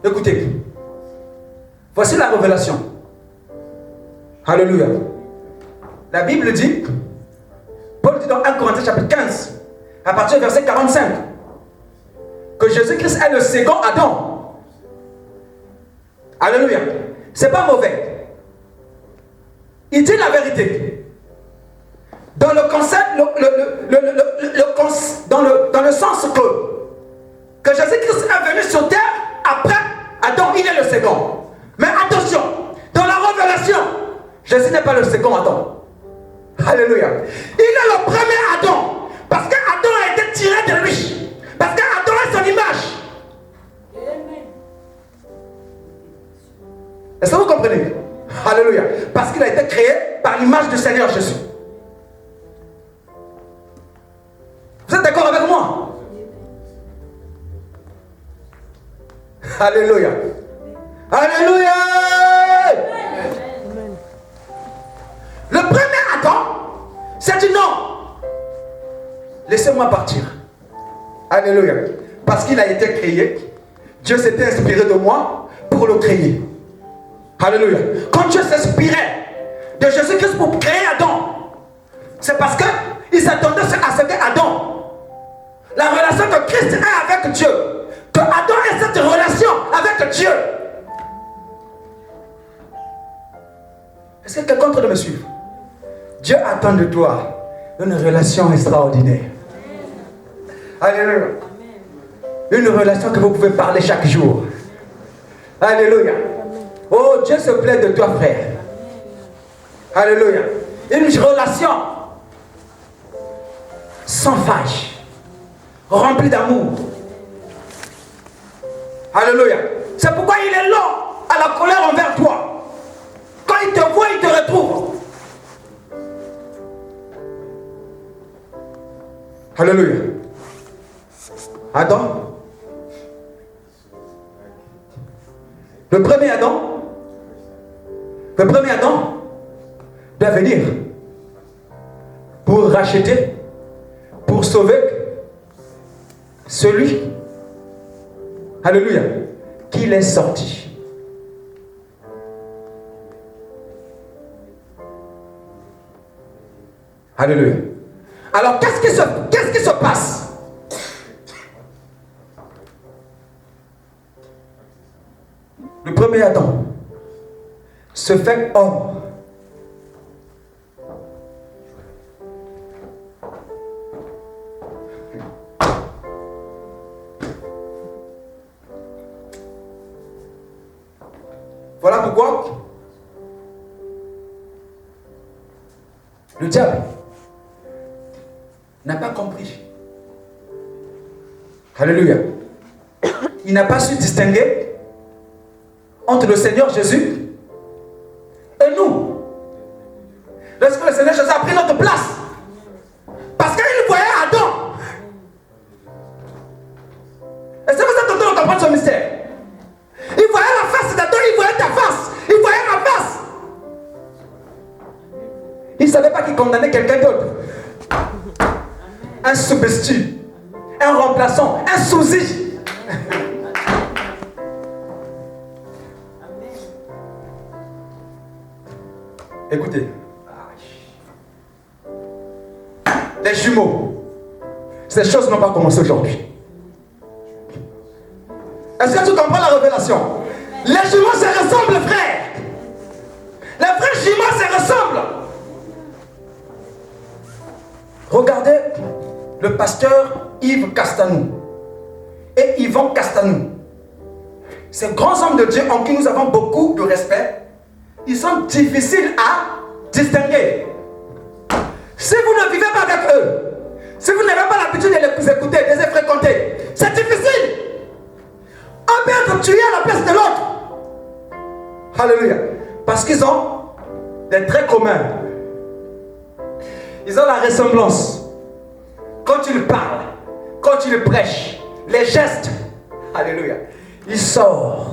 Speaker 2: Écoutez, voici la révélation. Alléluia. La Bible dit, Paul dit dans 1 Corinthiens chapitre 15, à partir du verset 45, que Jésus-Christ est le second Adam. Alléluia. C'est pas mauvais. Il dit la vérité. Dans le concept, dans le sens que Jésus-Christ est venu sur terre après Adam, il est le second. Mais attention, dans la révélation, Jésus n'est pas le second Adam. Alléluia. Il est le premier Adam. Parce qu'Adam a été tiré de lui. Parce qu'Adam est son image. Est-ce que vous comprenez? Alléluia. Parce qu'il a été créé par l'image du Seigneur Jésus. Vous êtes d'accord avec moi? Alléluia. Alléluia. Le premier Adam s'est dit non. Laissez-moi partir. Alléluia. Parce qu'il a été créé. Dieu s'était inspiré de moi pour le créer. Alléluia. Quand Dieu s'inspirait de Jésus-Christ pour créer Adam, c'est parce qu'il s'attendait à ce que Adam, la relation que Christ a avec Dieu, que Adam ait cette relation avec Dieu. Est-ce que quelqu'un est en train de me suivre? Dieu attend de toi une relation extraordinaire. Alléluia. Une relation que vous pouvez parler chaque jour. Alléluia. Oh, Dieu se plaît de toi, frère. Alléluia. Une relation sans faille, remplie d'amour. Alléluia. C'est pourquoi il est lent à la colère envers toi. Quand il te voit, il te retrouve. Alléluia. Adam. Le premier Adam doit venir pour racheter, pour sauver celui, alléluia, qu'il est sorti. Alléluia. Alors qu'est-ce qui se passe? Le premier Adam se fait homme. Voilà pourquoi le diable n'a pas compris. Alléluia. Il n'a pas su distinguer entre le Seigneur Jésus et nous. Lorsque le Seigneur Jésus a pris notre place, parce qu'il voyait Adam. Est-ce que vous êtes en train de comprendre ce mystère? Il voyait la face d'Adam, il voyait ta face, il voyait ma face. Il ne savait pas qu'il condamnait quelqu'un d'autre. Un substitut, un remplaçant, un sosie. Écoutez, les jumeaux, ces choses n'ont pas commencé aujourd'hui. Est-ce que tu comprends la révélation? Les jumeaux se ressemblent, frère. Les vrais jumeaux se ressemblent. Regardez le pasteur Yves Castanou et Yvon Castanou. Ces grands hommes de Dieu en qui nous avons beaucoup de respect. Ils sont difficiles à distinguer. Si vous ne vivez pas avec eux, si vous n'avez pas l'habitude de les écouter, de les fréquenter, c'est difficile. On peut être tué à la place de l'autre. Alléluia. Parce qu'ils ont des traits communs. Ils ont la ressemblance. Quand ils parlent, quand ils prêchent, les gestes. Alléluia. Ils sortent.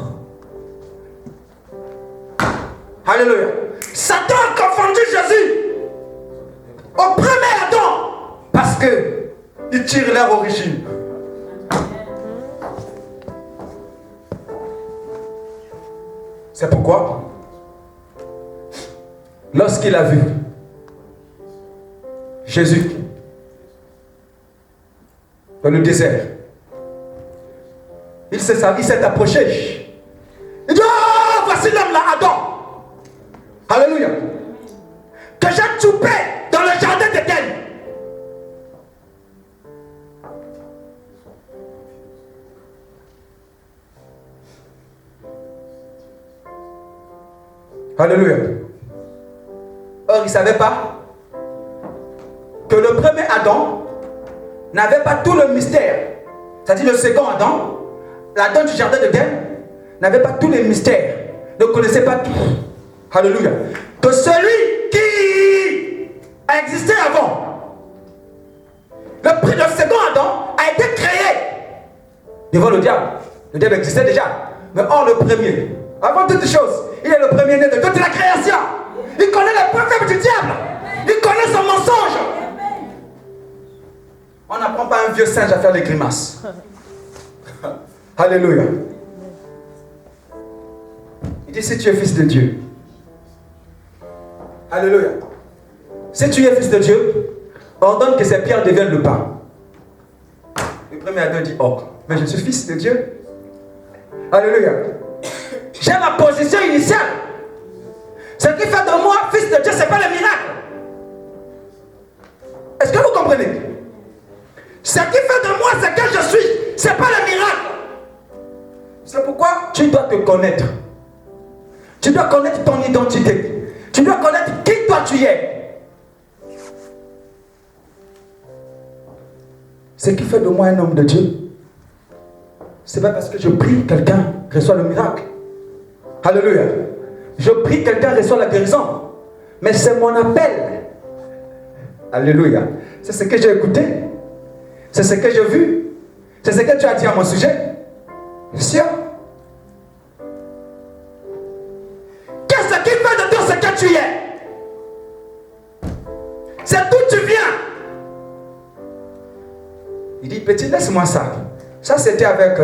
Speaker 2: Alléluia. Satan a confondu Jésus au premier Adam parce que ils tirent leur origine. C'est pourquoi lorsqu'il a vu Jésus dans le désert, il s'est approché. Il dit: oh, voici l'homme là, Adam. Alléluia. Que j'ai troupé dans le jardin d'Éden. Alléluia. Or, il ne savait pas que le premier Adam n'avait pas tout le mystère. C'est-à-dire le second Adam, l'Adam du jardin d'Éden, n'avait pas tous les mystères, ne connaissait pas tout. Alléluia. Que celui qui a existé avant, le second Adam, a été créé devant le diable. Le diable existait déjà. Mais or le premier, avant toute chose, il est le premier-né de toute la création. Il connaît les points faibles du diable. Il connaît son mensonge. On n'apprend pas un vieux singe à faire des grimaces. Alléluia. Il dit si tu es fils de Dieu. Alléluia. Si tu es fils de Dieu, ordonne que ces pierres deviennent le pain. Le premier Adam dit, oh, mais je suis fils de Dieu. Alléluia. J'ai ma position initiale. Ce qui fait de moi fils de Dieu, ce n'est pas le miracle. Est-ce que vous comprenez? Ce qui fait de moi ce que je suis, ce n'est pas le miracle. C'est pourquoi tu dois te connaître. Tu dois connaître ton identité. Tu dois connaître qui toi tu es. Ce qui fait de moi un homme de Dieu, c'est pas parce que je prie quelqu'un reçoit le miracle. Alléluia. Je prie quelqu'un reçoit la guérison. Mais c'est mon appel. Alléluia. C'est ce que j'ai écouté. C'est ce que j'ai vu. C'est ce que tu as dit à mon sujet. Sûr. Qu'est-ce qui fait de toi ce que tu es? C'est d'où tu viens. Il dit, petit, laisse-moi ça. Ça, c'était avec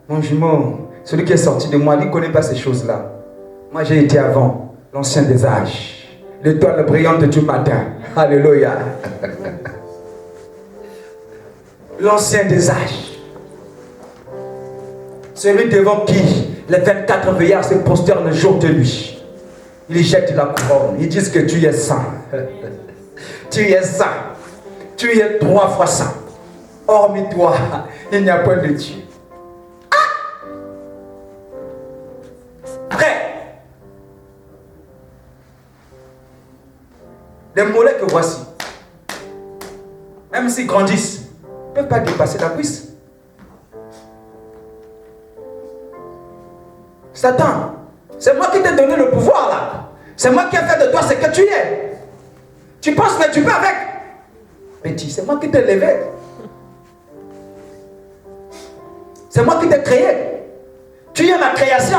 Speaker 2: mon jumeau. Celui qui est sorti de moi, il ne connaît pas ces choses-là. Moi, j'ai été avant, l'ancien des âges. L'étoile brillante du matin. Alléluia. L'ancien des âges. Celui devant qui les 24 veillards se prosternent le jour de lui. Ils jettent la couronne. Ils disent que tu es saint. Tu es saint. Tu es 3 fois saint. Hormis toi, il n'y a point de Dieu. Prêt. Les mollets que voici, même s'ils grandissent, ne peuvent pas dépasser la cuisse. Satan, c'est moi qui t'ai donné le pouvoir là. C'est moi qui ai fait de toi ce que tu es. Tu penses que tu peux avec. Petit, c'est moi qui t'ai levé. C'est moi qui t'ai créé. Tu es ma création.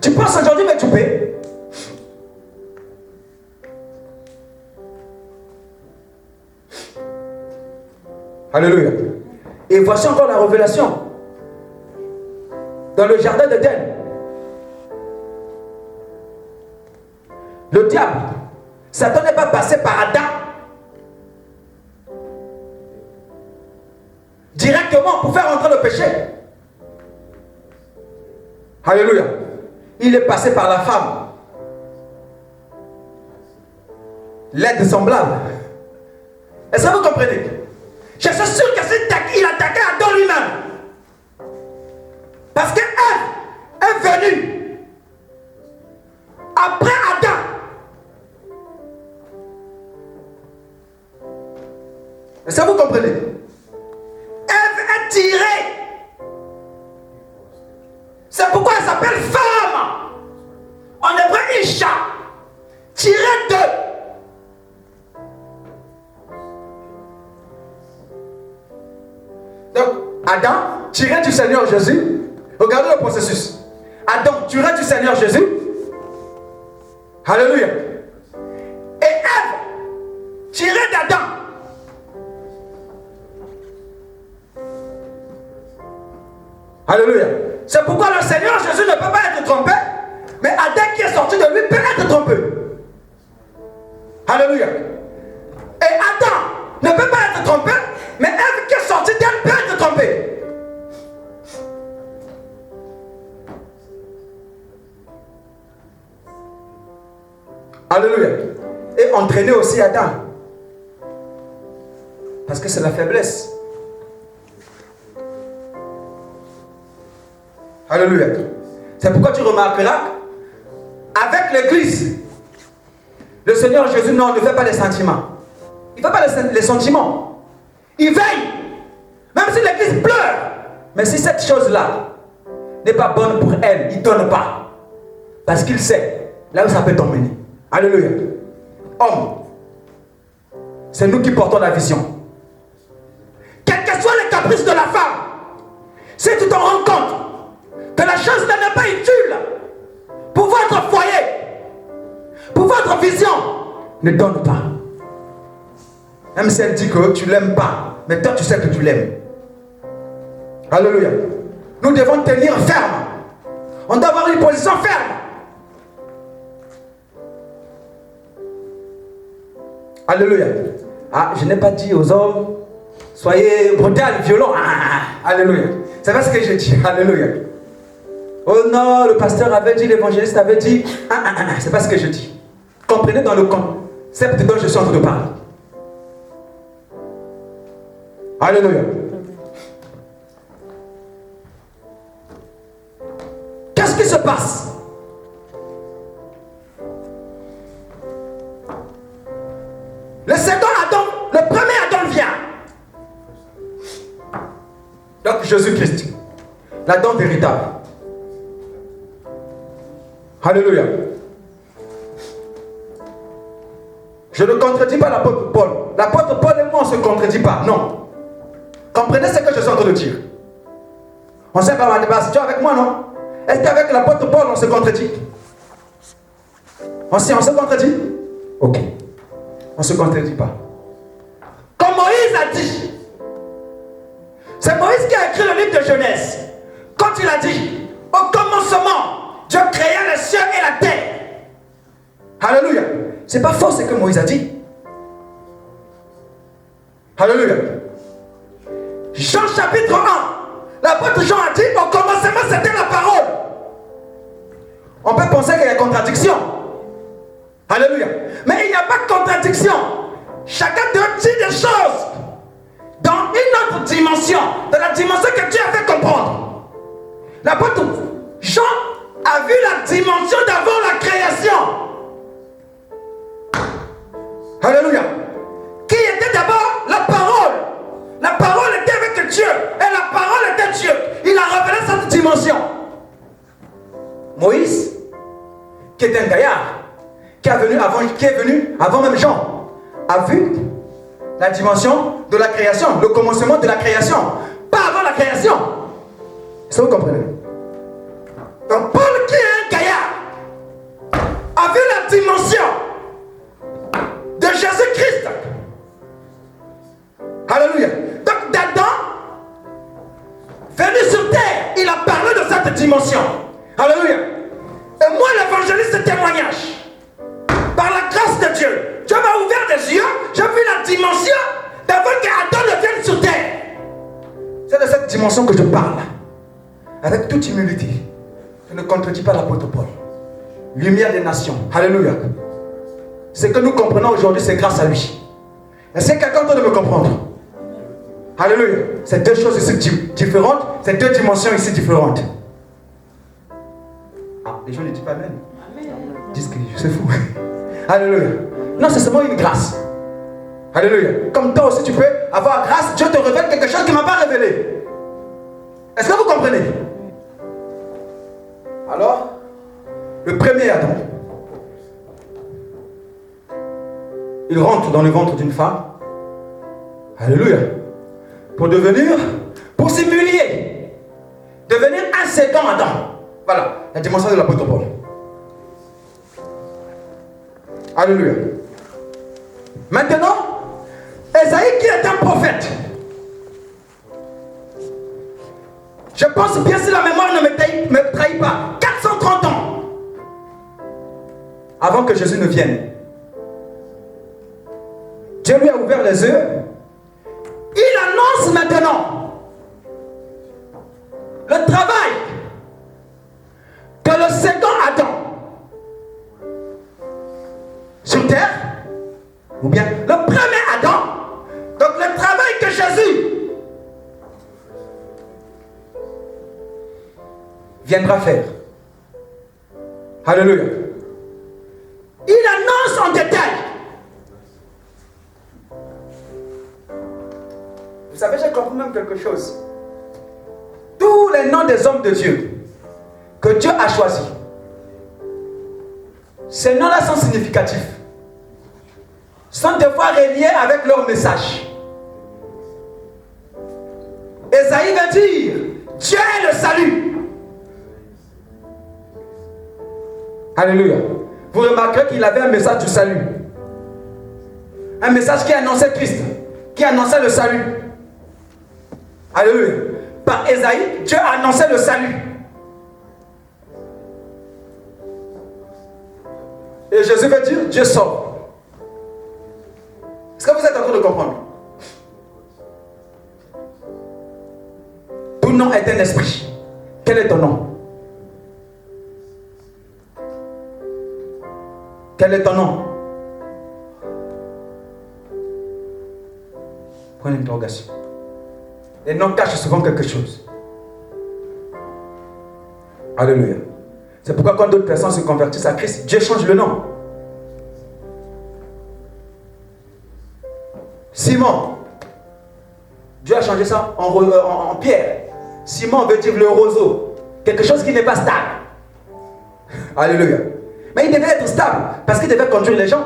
Speaker 2: Tu penses aujourd'hui, mais tu peux. Alléluia. Et voici encore la révélation. Dans le jardin d'Éden, le diable, Satan n'est pas passé par Adam directement pour faire entrer le péché. Alléluia. Il est passé par la femme. L'aide semblable. Est-ce que vous comprenez? Je suis sûr que il attaquait Adam lui-même. Parce que Ève est venue après Adam. Est-ce que vous comprenez? Ève est tirée. C'est pourquoi elle s'appelle femme. En hébreu, Isha. Tirée de. Donc, Adam, tiré du Seigneur Jésus. Regardez le processus. Adam, tiré du Seigneur Jésus. Alléluia. Et Ève, tirée d'Adam. Alléluia. C'est pourquoi le Seigneur Jésus ne peut pas être trompé, mais Adam qui est sorti de lui peut être trompé. Alléluia. Et Adam ne peut pas être trompé, mais Ève qui est sortie d'elle peut être trompée. Alléluia. Et entraîner aussi Adam. Parce que c'est la faiblesse. Alléluia. C'est pourquoi tu remarqueras avec l'église, le Seigneur Jésus ne fait pas les sentiments. Il ne fait pas les sentiments. Il veille. Même si l'église pleure. Mais si cette chose-là n'est pas bonne pour elle, il ne donne pas. Parce qu'il sait là où ça peut t'emmener. Alléluia. Homme, c'est nous qui portons la vision. Quels que soient les caprices de la femme, pas utile pour votre foyer, pour votre vision, ne donne pas. Même si elle dit que tu ne l'aimes pas, mais toi tu sais que tu l'aimes. Alléluia. Nous devons tenir ferme. On doit avoir une position ferme. Alléluia. Ah, je n'ai pas dit aux hommes, soyez brutal, violent. Alléluia. C'est pas ce que je dis. Alléluia. Oh non, le pasteur avait dit, l'évangéliste avait dit. C'est pas ce que je dis. Comprenez dans le concept dont je suis en train de parler. Alléluia. Qu'est-ce qui se passe? Le second Adam, le premier Adam vient. Donc Jésus-Christ, l'Adam véritable. Alléluia. Je ne contredis pas l'apôtre Paul. L'apôtre Paul et moi, on ne se contredit pas. Non. Comprenez ce que je suis en train de dire. On sait pas ma débat. Tu es avec moi, non? Est-ce qu'avec l'apôtre Paul, on se contredit? On se contredit? Ok. On ne se contredit pas. Comme Moïse a dit, c'est Moïse qui a écrit le livre de Genèse. Quand il a dit, au commencement, Dieu créa les cieux et la terre. Alléluia. C'est pas faux ce que Moïse a dit. Alléluia. Jean chapitre 1. L'apôtre Jean a dit, au commencement c'était la parole. On peut penser qu'il y a contradiction. Alléluia. Mais il n'y a pas de contradiction. Chacun de dit des choses dans une autre dimension, dans la dimension que Dieu a fait comprendre. L'apôtre Jean a vu la dimension d'avant la création. Alléluia. Qui était d'abord la parole. La parole était avec Dieu et la parole était Dieu. Il a révélé cette dimension. Moïse, qui est un gaillard, qui est venu avant même Jean, a vu la dimension de la création, le commencement de la création, pas avant la création. Est-ce que vous comprenez? Donc Paul, qui est un gaillard, a vu la dimension de Jésus-Christ. Alléluia. Donc d'Adam, venu sur terre, il a parlé de cette dimension. Alléluia. Et moi, l'évangéliste, ce témoignage. Par la grâce de Dieu, Dieu m'a ouvert les yeux, j'ai vu la dimension d'avant qu'Adam ne vienne sur terre. C'est de cette dimension que je parle. Avec toute humilité. Je ne contredis pas l'apôtre Paul. Lumière des nations. Alléluia. Ce que nous comprenons aujourd'hui, c'est grâce à lui. Est-ce que quelqu'un de me comprendre? Alléluia. C'est deux choses ici différentes. C'est deux dimensions ici différentes. Ah, les gens ne disent pas amen. Ils disent que c'est fou. Alléluia. Non, c'est seulement une grâce. Alléluia. Comme toi aussi, tu peux avoir grâce. Dieu te révèle quelque chose qu'il ne m'a pas révélé. Est-ce que vous comprenez? Alors, le premier Adam, il rentre dans le ventre d'une femme. Alléluia. Pour s'humilier, devenir un second Adam. Voilà, la dimension de l'apôtre Paul. Alléluia. Maintenant, Ésaïe qui est un prophète. Je pense bien, si la mémoire ne me trahit pas, 430 ans avant que Jésus ne vienne. Dieu lui a ouvert les yeux. Il annonce maintenant le travail que le second Adam sur terre, ou bien le premier Adam, donc le travail que Jésus viendra faire. Alléluia. Il annonce en détail. Vous savez, j'ai compris même quelque chose. Tous les noms des hommes de Dieu que Dieu a choisis, ces noms-là sont significatifs. Sont des fois reliés avec leur message. Ésaïe veut dire Dieu est le salut. Alléluia. Vous remarquerez qu'il avait un message du salut. Un message qui annonçait Christ, qui annonçait le salut. Alléluia. Par Ésaïe, Dieu annonçait le salut. Et Jésus veut dire, Dieu sauve. Est-ce que vous êtes en train de comprendre? Ton nom est un esprit. Quel est ton nom? Quel est ton nom? Point d'interrogation. Les noms cachent souvent quelque chose. Alléluia. C'est pourquoi quand d'autres personnes se convertissent à Christ, Dieu change le nom. Simon, Dieu a changé ça en pierre. Simon veut dire le roseau. Quelque chose qui n'est pas stable. Alléluia. Mais il devait être stable parce qu'il devait conduire les gens.